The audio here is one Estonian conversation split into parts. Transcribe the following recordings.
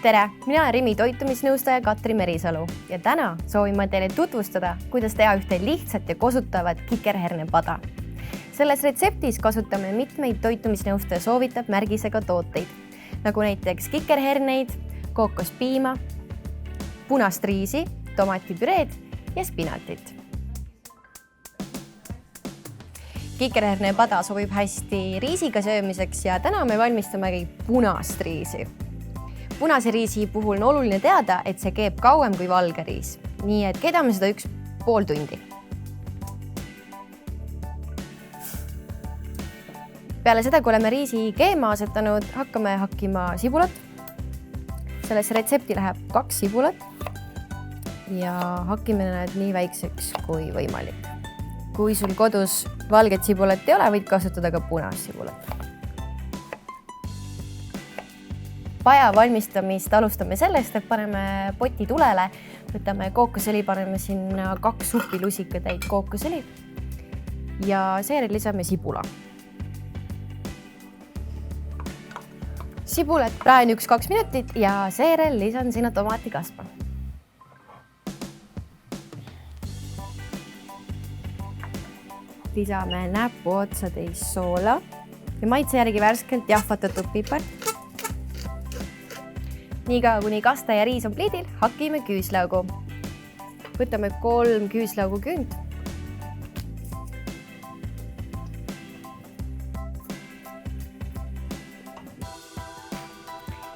Tere, mina olen Rimi toitumisnõustaja Katri Merisalu ja täna soovin ma teile tutvustada, kuidas teha ühte lihtsat ja kosutavat kikerhernepada. Selles retseptis kasutame mitmeid toitumisnõustaja soovitab märgisega tooteid, nagu näiteks kikerherneid, kookospiima, punast riisi, tomatipüreed ja spinatit. Kikerhernepada sobib hästi riisiga söömiseks ja täna me valmistamegi punast riisi. Punase riisi puhul on oluline teada, et see keeb kauem kui valge riis, nii et keedame seda 1,5 tundi. Peale seda, kui oleme riisi keema asetanud, hakkame hakkima sibulat. Selles retsepti läheb 2 sibulat ja hakkime need nii väikseks kui võimalik. Kui sul kodus valget sibulat ei ole, võid kasutada ka punast sibulat. Paja valmistamist alustame sellest, et paneme poti tulele, võtame kookosõli, paneme sinna 2 supilusikatäit kookosõli ja seejärel lisame sibula. Sibulat praen 1-2 minutit ja seejärel lisan sinna tomatikasva. Lisame näpu otsatäis soola ja maitse järgi värskelt jahvatatud pipart. Niikaua kuni kasta ja riis on pliidil, hakime küüslaugu. Võtame 3 küüslaugu küünt.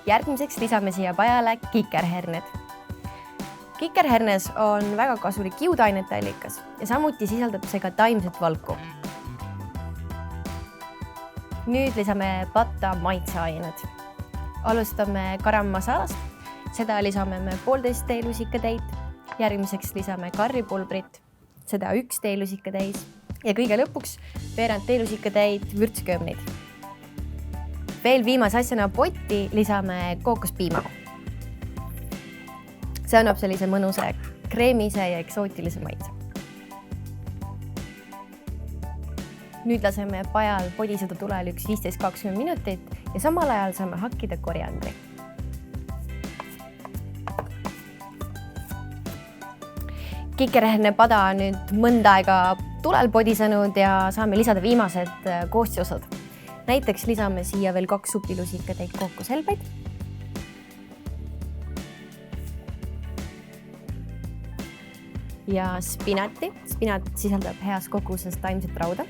Järgmiseks lisame siia pajale kikerherned. Kikerhernes on väga kasulik kiudainete allikas ja samuti sisaldab see ka taimset valku. Nüüd lisame patta maitseained. Alustame garam masalast, seda lisame me 1,5 teelusikatäit, järgmiseks lisame karripulbrit, seda 1 teelusikatäis ja kõige lõpuks veerand teelusikatäit vürtsköömneid. Veel viimase asjana potti lisame kookospiima. See annab sellise mõnusa, kreemise ja eksootilise maitse. Nüüd laseme pajal podiseda tulel 15-20 minutit ja samal ajal saame hakkida koriandri. Kikerhernepada on nüüd mõnda aega tulel podisenud ja saame lisada viimased koostisosad. Näiteks lisame siia veel 2 supilusikatäit kookoshelbeid. Ja spinati. Spinat sisaldab heas koguses taimset rauda.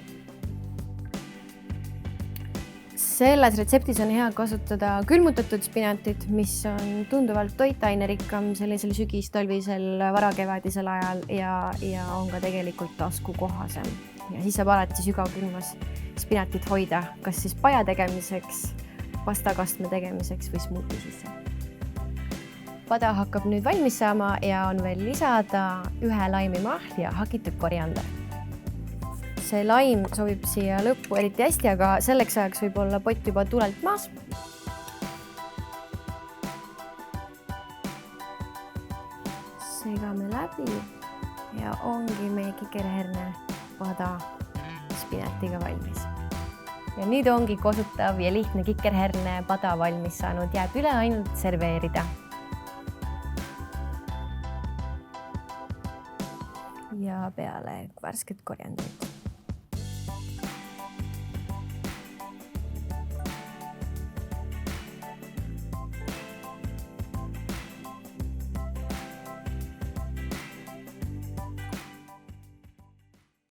Selles retseptis on hea kasutada külmutatud spinatit, mis on tunduvalt toitainerikkam sellisel sügis-talvisel varakevadisel ajal ja on ka tegelikult taskukohasem. Ja siis saab alati sügavkülmas spinatit hoida, kas siis paja tegemiseks, pastakastme tegemiseks või smuuti sisse. Pada hakkab nüüd valmis saama ja on veel lisada 1 laimimahl ja hakitud koriander. See laim sobib siia lõppu eriti hästi, aga selleks ajaks võib olla pott juba tulelt maas. Segame läbi ja ongi meie kikerhernepada spinatiga valmis. Ja nüüd ongi kosutav ja lihtne kikerhernepada valmis saanud, jääb üle ainult serveerida. Ja peale värsket koriandrit.